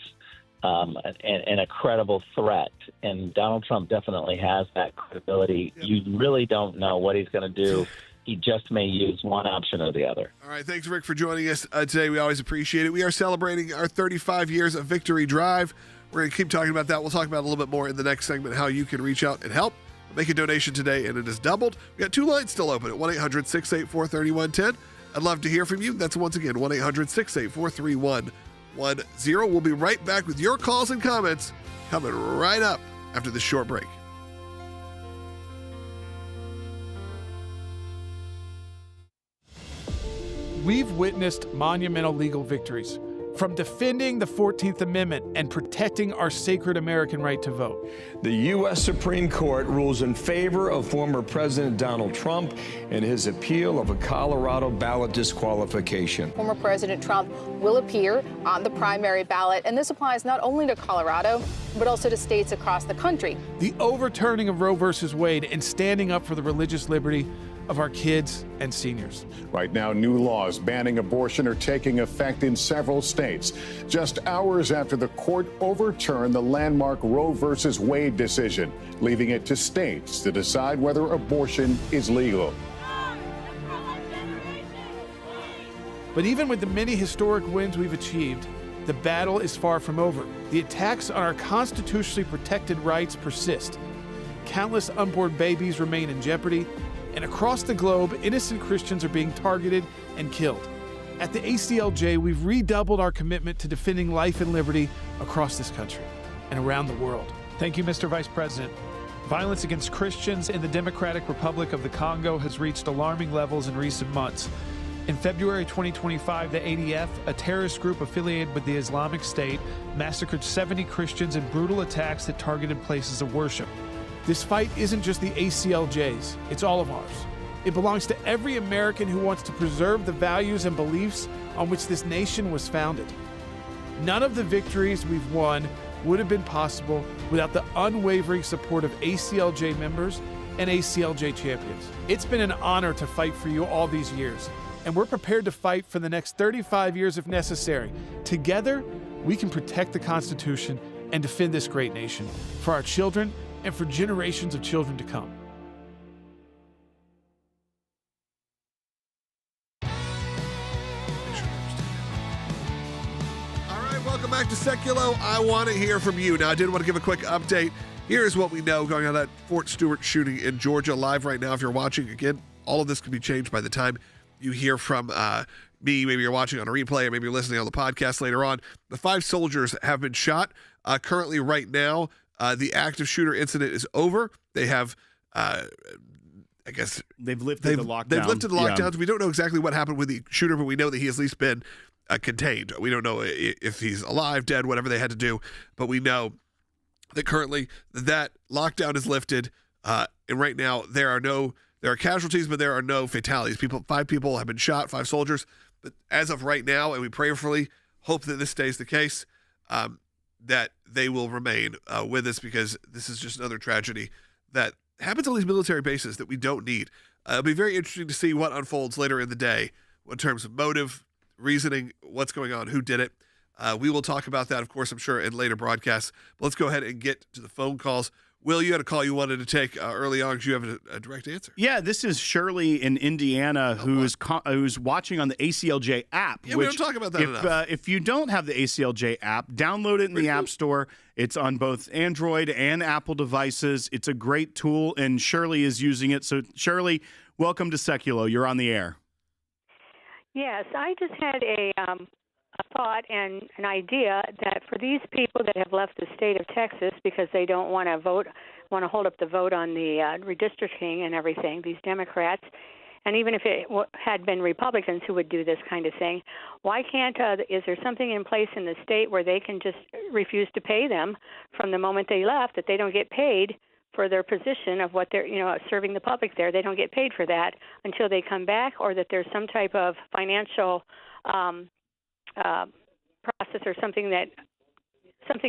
and a credible threat. And Donald Trump definitely has that credibility. Yep. You really don't know what he's going to do. He just may use one option or the other. All right. Thanks, Rick, for joining us today. We always appreciate it. We are celebrating our 35 years of Victory Drive. We're going to keep talking about that. We'll talk about it a little bit more in the next segment, how you can reach out and help. Make a donation today, and it is doubled. We got 2 lines still open at 1-800-684-3110. I'd love to hear from you. That's once again 1-800-684-3110. We'll be right back with your calls and comments coming right up after this short break. We've witnessed monumental legal victories, from defending the 14th Amendment and protecting our sacred American right to vote. The U.S. Supreme Court rules in favor of former President Donald Trump in his appeal of a Colorado ballot disqualification. Former President Trump will appear on the primary ballot, and this applies not only to Colorado, but also to states across the country. The overturning of Roe v. Wade and standing up for the religious liberty of our kids and seniors. Right now, new laws banning abortion are taking effect in several states, just hours after the court overturned the landmark Roe v. Wade decision, leaving it to states to decide whether abortion is legal. But even with the many historic wins we've achieved, the battle is far from over. The attacks on our constitutionally protected rights persist. Countless unborn babies remain in jeopardy, and across the globe, innocent Christians are being targeted and killed. At the ACLJ, we've redoubled our commitment to defending life and liberty across this country and around the world. Thank you, Mr. Vice President. Violence against Christians in the Democratic Republic of the Congo has reached alarming levels in recent months. In February 2025, the ADF, a terrorist group affiliated with the Islamic State, massacred 70 Christians in brutal attacks that targeted places of worship. This fight isn't just the ACLJ's, it's all of ours. It belongs to every American who wants to preserve the values and beliefs on which this nation was founded. None of the victories we've won would have been possible without the unwavering support of ACLJ members and ACLJ champions. It's been an honor to fight for you all these years, and we're prepared to fight for the next 35 years if necessary. Together, we can protect the Constitution and defend this great nation for our children and for generations of children to come. Welcome back to Sekulow. I want to hear from you. Now, I did want to give a quick update. Here's what we know going on that Fort Stewart shooting in Georgia live right now. If you're watching, again, all of this can be changed by the time you hear from me. Maybe you're watching on a replay or maybe you're listening on the podcast later on. The 5 soldiers have been shot. Currently, right now, the active shooter incident is over. They have, I guess... They've lifted the lockdown. They've lifted the lockdowns. Yeah. We don't know exactly what happened with the shooter, but we know that he has at least been contained. We don't know if he's alive, dead, whatever they had to do, but we know that currently that lockdown is lifted, and right now there are casualties, but there are no fatalities. 5 people have been shot, 5 soldiers, but as of right now, and we prayerfully hope that this stays the case, that they will remain with us, because this is just another tragedy that happens on these military bases that we don't need. It'll be very interesting to see what unfolds later in the day in terms of motive, reasoning, what's going on, who did it. We will talk about that, of course, I'm sure, in later broadcasts. But let's go ahead and get to the phone calls. Will, you had a call you wanted to take early on because you have a direct answer. Yeah, this is Shirley in Indiana who's watching on the ACLJ app. Yeah, we don't talk about that enough. If you don't have the ACLJ app, download it in the App Store. It's on both Android and Apple devices. It's a great tool, and Shirley is using it. So, Shirley, welcome to Sekulow. You're on the air. Yes, I just had a thought and an idea that for these people that have left the state of Texas because they don't want to hold up the vote on the redistricting and everything, these Democrats, and even if it had been Republicans who would do this kind of thing, why can't, is there something in place in the state where they can just refuse to pay them from the moment they left, that they don't get paid for their position of what they're, serving the public there? They don't get paid for that until they come back, or that there's some type of financial process or something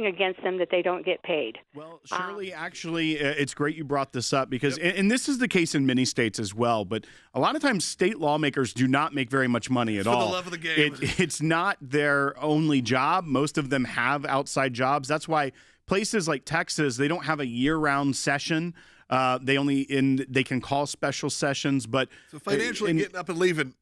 against them that they don't get paid. Well, Shirley, actually, it's great you brought this up because, and this is the case in many states as well, but a lot of times state lawmakers do not make very much money at all. For the love of the game. It's not their only job. Most of them have outside jobs. That's why places like Texas, they don't have a year-round session. They can call special sessions, but so financially getting up and leaving,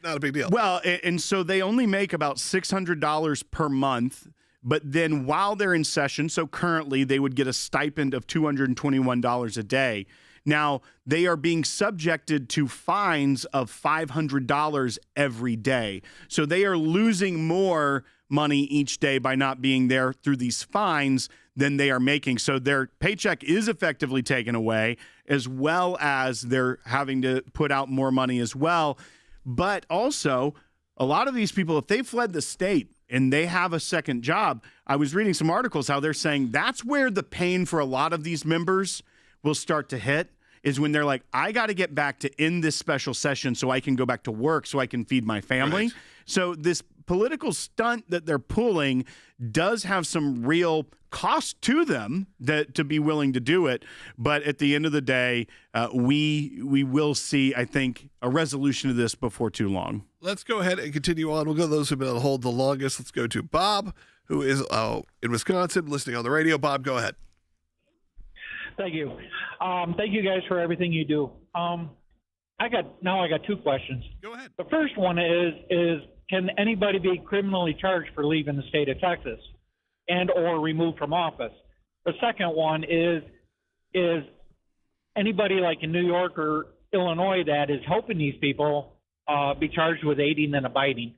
not a big deal. Well, and so they only make about $600 per month. But then while they're in session, so currently they would get a stipend of $221 a day. Now, they are being subjected to fines of $500 every day. So they are losing more money each day by not being there through these fines than they are making. So their paycheck is effectively taken away, as well as they're having to put out more money as well. But also, a lot of these people, if they fled the state and they have a second job, I was reading some articles how they're saying that's where the pain for a lot of these members will start to hit, is when they're like, I got to get back to end this special session so I can go back to work so I can feed my family. Right. So this political stunt that they're pulling does have some real cost to them to be willing to do it. But at the end of the day, we will see, I think, a resolution of this before too long. Let's go ahead and continue on. We'll go to those who've been on hold the longest. Let's go to Bob, who is in Wisconsin, listening on the radio. Bob, go ahead. Thank you. Thank you guys for everything you do. I got 2 questions. Go ahead. The first one is can anybody be criminally charged for leaving the state of Texas and or removed from office? The second one is anybody like in New York or Illinois that is helping these people be charged with aiding and abetting?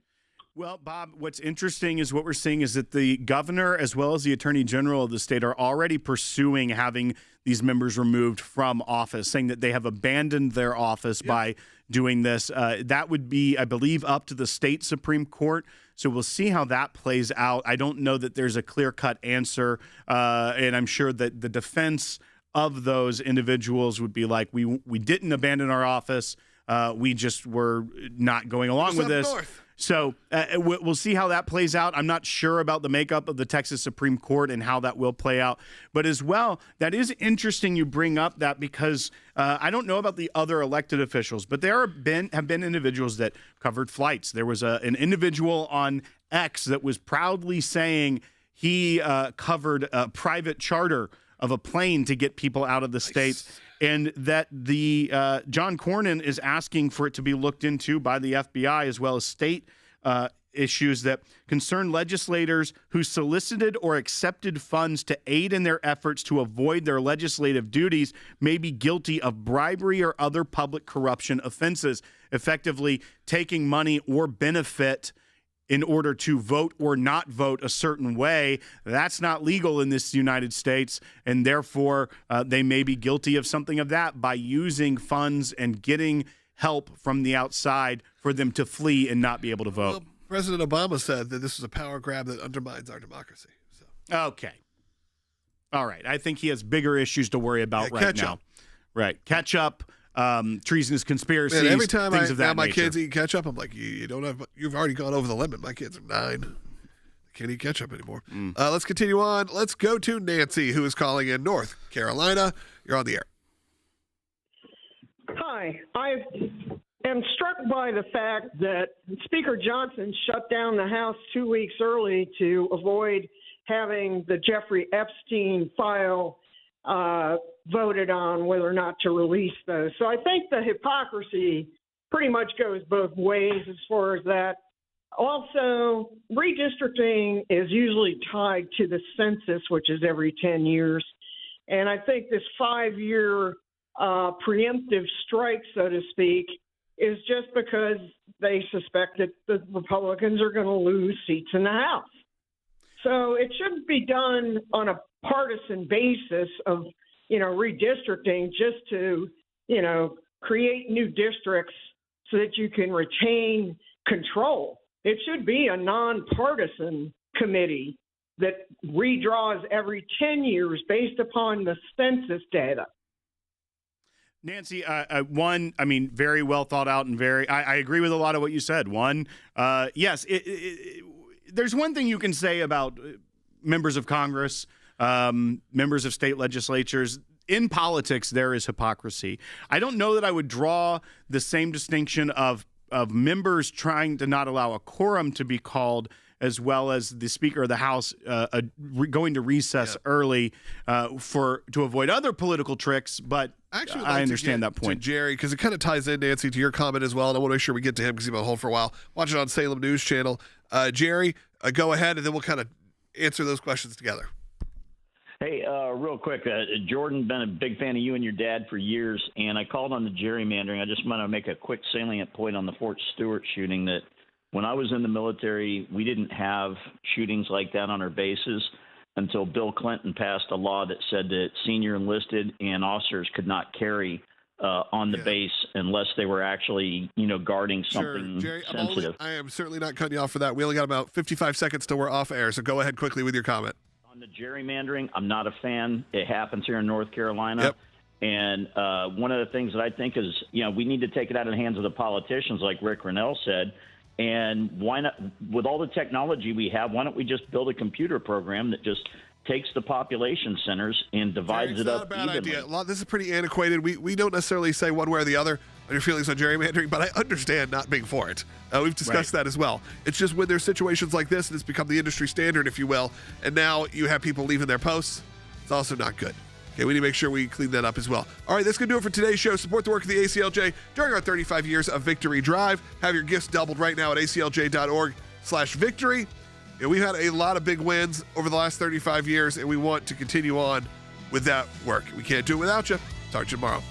Well, Bob, what's interesting is what we're seeing is that the governor as well as the attorney general of the state are already pursuing having these members removed from office, saying that they have abandoned their office by doing this. That would be, I believe, up to the state Supreme Court. So we'll see how that plays out. I don't know that there's a clear-cut answer, and I'm sure that the defense of those individuals would be like, we didn't abandon our office. We just were not going along with this. North. So we'll see how that plays out. I'm not sure about the makeup of the Texas Supreme Court and how that will play out. But as well, that is interesting you bring up that, because I don't know about the other elected officials, but there have been individuals that covered flights. There was an individual on X that was proudly saying he covered a private charter of a plane to get people out of the states. And that the John Cornyn is asking for it to be looked into by the FBI, as well as state issues that concern legislators who solicited or accepted funds to aid in their efforts to avoid their legislative duties may be guilty of bribery or other public corruption offenses, effectively taking money or benefit in order to vote or not vote a certain way. That's not legal in this United States, and therefore they may be guilty of something of that by using funds and getting help from the outside for them to flee and not be able to vote. Well, President Obama said that this is a power grab that undermines our democracy. So. Okay. All right. I think he has bigger issues to worry about right now. Right. Catch up. Treasonous conspiracies. Man, every time things of that my nature. kids eat ketchup, I'm like, you don't have. You've already gone over the limit. My kids are 9. They can't eat ketchup anymore. Let's continue on. Let's go to Nancy, who is calling in North Carolina. You're on the air. Hi. I am struck by the fact that Speaker Johnson shut down the House 2 weeks early to avoid having the Jeffrey Epstein file voted on whether or not to release those. So I think the hypocrisy pretty much goes both ways as far as that. Also, redistricting is usually tied to the census, which is every 10 years. And I think this 5-year preemptive strike, so to speak, is just because they suspect that the Republicans are going to lose seats in the House. So it shouldn't be done on a partisan basis of, redistricting just to, create new districts so that you can retain control. It should be a nonpartisan committee that redraws every 10 years based upon the census data. Nancy, very well thought out and I agree with a lot of what you said. Yes, there's one thing you can say about members of Congress, members of state legislatures. In politics, there is hypocrisy. I don't know that I would draw the same distinction of members trying to not allow a quorum to be called, as well as the Speaker of the House going to recess early to avoid other political tricks. But Actually, I understand that point, to Jerry, because it kind of ties in, Nancy, to your comment as well, and I want to make sure we get to him because he's been on hold for a while. Watch it on Salem News Channel. Jerry, go ahead, and then we'll kind of answer those questions together. Hey, real quick, Jordan, been a big fan of you and your dad for years, and I called on the gerrymandering. I just want to make a quick salient point on the Fort Stewart shooting that when I was in the military, we didn't have shootings like that on our bases until Bill Clinton passed a law that said that senior enlisted and officers could not carry on the base unless they were actually, guarding something Jerry, sensitive. I am certainly not cutting you off for that. We only got about 55 seconds till we're off air, so go ahead quickly with your comment. On the gerrymandering, I'm not a fan. It happens here in North Carolina. Yep. And one of the things that I think is, we need to take it out of the hands of the politicians, like Rick Rennell said. And why not, with all the technology we have, why don't we just build a computer program that just takes the population centers and divides it up evenly? Idea. This is pretty antiquated. We don't necessarily say one way or the other on your feelings on gerrymandering, but I understand not being for it. We've discussed that as well. It's just when there's situations like this, and it's become the industry standard, if you will, and now you have people leaving their posts, it's also not good. Okay, we need to make sure we clean that up as well. All right, that's going to do it for today's show. Support the work of the ACLJ during our 35 years of Victory Drive. Have your gifts doubled right now at aclj.org/victory. And we've had a lot of big wins over the last 35 years, and we want to continue on with that work. We can't do it without you. Talk to you tomorrow.